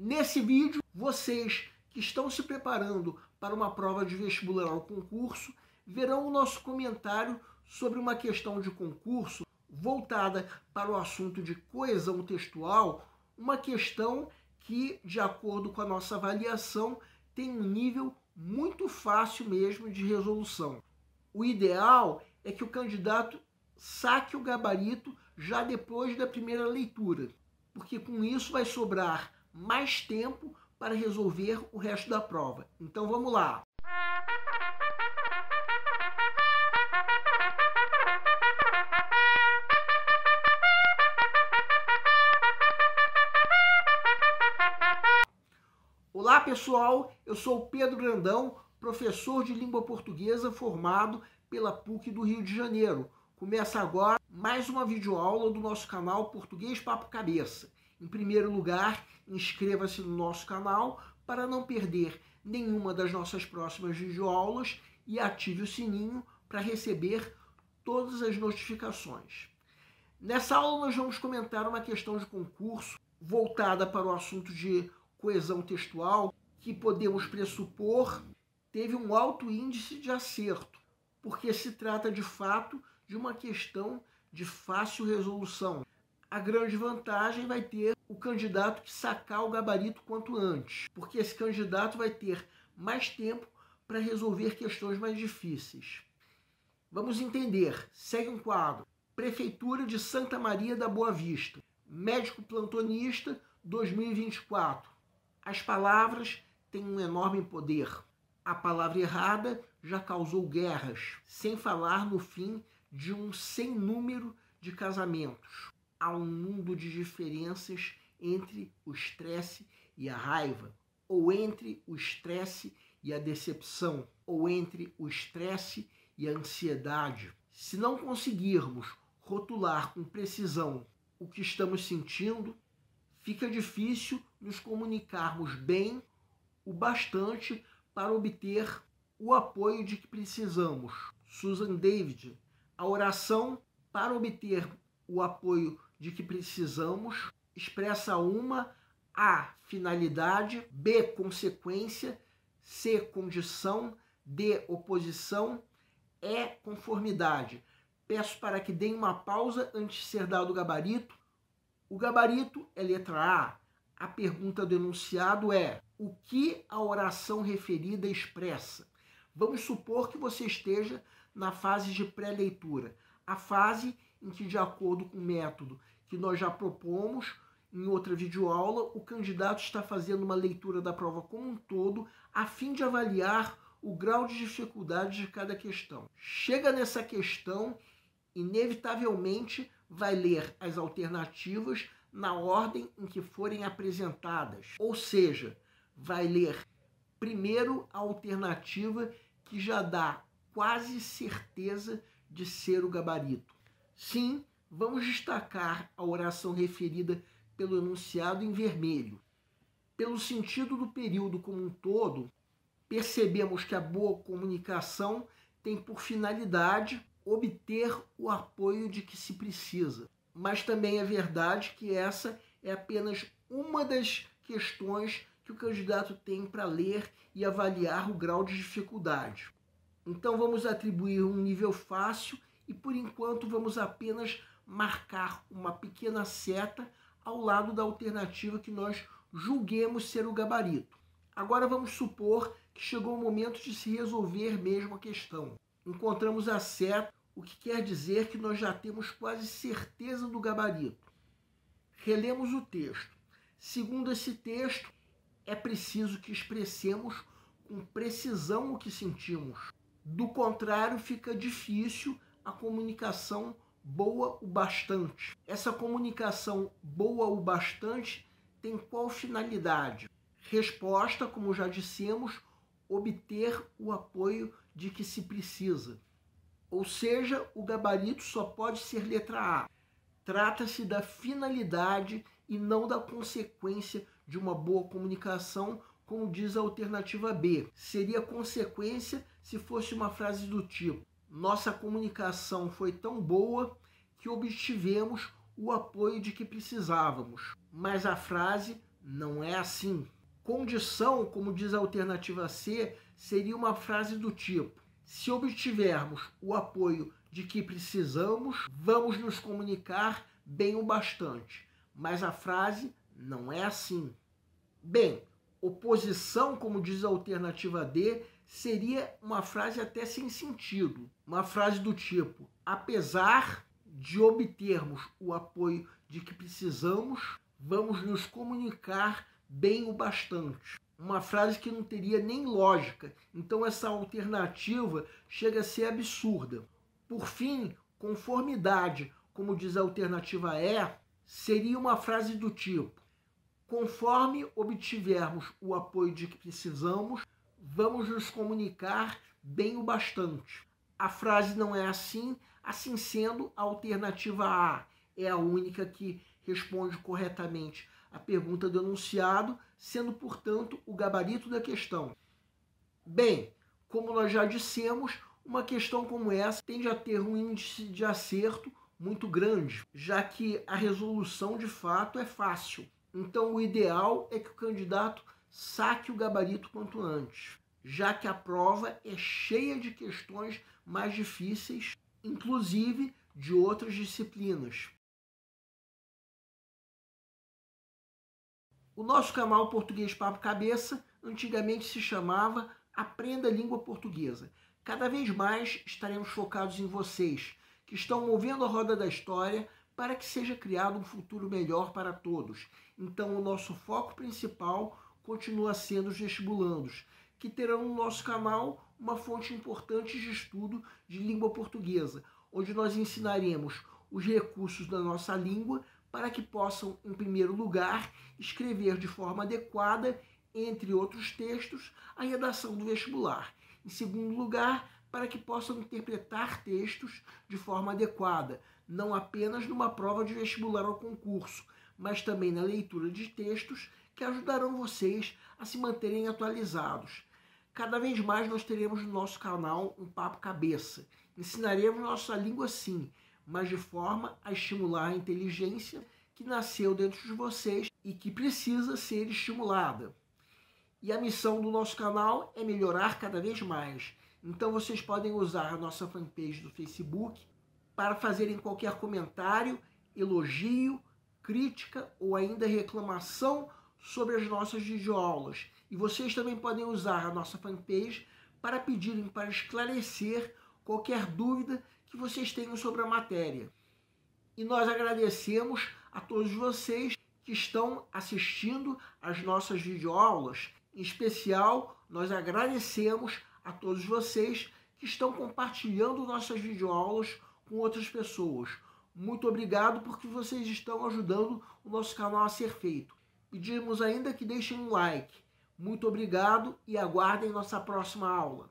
Nesse vídeo, vocês que estão se preparando para uma prova de vestibular ou concurso, verão o nosso comentário sobre uma questão de concurso voltada para o assunto de coesão textual, uma questão que, de acordo com a nossa avaliação, tem um nível muito fácil mesmo de resolução. O ideal é que o candidato saque o gabarito já depois da primeira leitura, porque com isso vai sobrar mais tempo para resolver o resto da prova. Então vamos lá! Olá pessoal, eu sou o Pedro Grandão, professor de língua portuguesa formado pela PUC do Rio de Janeiro. Começa agora mais uma videoaula do nosso canal Português Papo Cabeça. Em primeiro lugar, inscreva-se no nosso canal para não perder nenhuma das nossas próximas videoaulas e ative o sininho para receber todas as notificações. Nessa aula nós vamos comentar uma questão de concurso voltada para o assunto de coesão textual, que podemos pressupor teve um alto índice de acerto, porque se trata de fato de uma questão de fácil resolução. A grande vantagem vai ter o candidato que sacar o gabarito quanto antes, porque esse candidato vai ter mais tempo para resolver questões mais difíceis. Vamos entender. Segue um quadro. Prefeitura de Santa Maria da Boa Vista. Médico plantonista 2024. As palavras têm um enorme poder. A palavra errada já causou guerras, sem falar no fim de um sem número de casamentos. Há um mundo de diferenças entre o estresse e a raiva, ou entre o estresse e a decepção, ou entre o estresse e a ansiedade. Se não conseguirmos rotular com precisão o que estamos sentindo, fica difícil nos comunicarmos bem o bastante para obter o apoio de que precisamos. Susan David. A oração para obter o apoio de que precisamos expressa uma A, finalidade, B, consequência, C, condição, D, oposição, E, conformidade. Peço para que deem uma pausa antes de ser dado o gabarito. O gabarito é letra A. A pergunta do enunciado é: o que a oração referida expressa? Vamos supor que você esteja na fase de pré-leitura, a fase em que, de acordo com o método que nós já propomos em outra videoaula, o candidato está fazendo uma leitura da prova como um todo, a fim de avaliar o grau de dificuldade de cada questão. Chega nessa questão, inevitavelmente vai ler as alternativas na ordem em que forem apresentadas. Ou seja, vai ler primeiro a alternativa que já dá quase certeza de ser o gabarito. Sim, vamos destacar a oração referida pelo enunciado em vermelho. Pelo sentido do período como um todo, percebemos que a boa comunicação tem por finalidade obter o apoio de que se precisa. Mas também é verdade que essa é apenas uma das questões que o candidato tem para ler e avaliar o grau de dificuldade. Então vamos atribuir um nível fácil e por enquanto vamos apenas marcar uma pequena seta ao lado da alternativa que nós julguemos ser o gabarito. Agora vamos supor que chegou o momento de se resolver mesmo a questão. Encontramos a seta, o que quer dizer que nós já temos quase certeza do gabarito. Relemos o texto. Segundo esse texto, é preciso que expressemos com precisão o que sentimos. Do contrário, fica difícil a comunicação boa o bastante. Essa comunicação boa o bastante tem qual finalidade? Resposta, como já dissemos, obter o apoio de que se precisa. Ou seja, o gabarito só pode ser letra A. Trata-se da finalidade e não da consequência de uma boa comunicação, como diz a alternativa B. Seria consequência se fosse uma frase do tipo: nossa comunicação foi tão boa que obtivemos o apoio de que precisávamos. Mas a frase não é assim. Condição, como diz a alternativa C, seria uma frase do tipo: se obtivermos o apoio de que precisamos, vamos nos comunicar bem o bastante. Mas a frase não é assim. Bem, oposição, como diz a alternativa D, seria uma frase até sem sentido. Uma frase do tipo: apesar de obtermos o apoio de que precisamos, vamos nos comunicar bem o bastante. Uma frase que não teria nem lógica. Então essa alternativa chega a ser absurda. Por fim, conformidade, como diz a alternativa E, seria uma frase do tipo: conforme obtivermos o apoio de que precisamos, vamos nos comunicar bem o bastante. A frase não é assim, assim sendo, a alternativa A é a única que responde corretamente a pergunta do enunciado, sendo, portanto, o gabarito da questão. Bem, como nós já dissemos, uma questão como essa tende a ter um índice de acerto muito grande, já que a resolução de fato é fácil. Então, o ideal é que o candidato saque o gabarito quanto antes, já que a prova é cheia de questões mais difíceis, inclusive de outras disciplinas. O nosso canal Português Papo Cabeça antigamente se chamava Aprenda a Língua Portuguesa. Cada vez mais estaremos focados em vocês, que estão movendo a roda da história para que seja criado um futuro melhor para todos. Então, o nosso foco principal continua sendo os vestibulandos, que terão no nosso canal uma fonte importante de estudo de língua portuguesa, onde nós ensinaremos os recursos da nossa língua para que possam, em primeiro lugar, escrever de forma adequada, entre outros textos, a redação do vestibular. Em segundo lugar, para que possam interpretar textos de forma adequada, não apenas numa prova de vestibular ou concurso, mas também na leitura de textos que ajudarão vocês a se manterem atualizados. Cada vez mais nós teremos no nosso canal um Papo Cabeça. Ensinaremos nossa língua sim, mas de forma a estimular a inteligência que nasceu dentro de vocês e que precisa ser estimulada. E a missão do nosso canal é melhorar cada vez mais. Então vocês podem usar a nossa fanpage do Facebook para fazerem qualquer comentário, elogio, crítica ou ainda reclamação sobre as nossas videoaulas. E vocês também podem usar a nossa fanpage para pedirem para esclarecer qualquer dúvida que vocês tenham sobre a matéria. E nós agradecemos a todos vocês que estão assistindo às nossas videoaulas. Em especial, nós agradecemos a todos vocês que estão compartilhando nossas videoaulas com outras pessoas. Muito obrigado porque vocês estão ajudando o nosso canal a ser feito. Pedimos ainda que deixem um like. Muito obrigado e aguardem nossa próxima aula.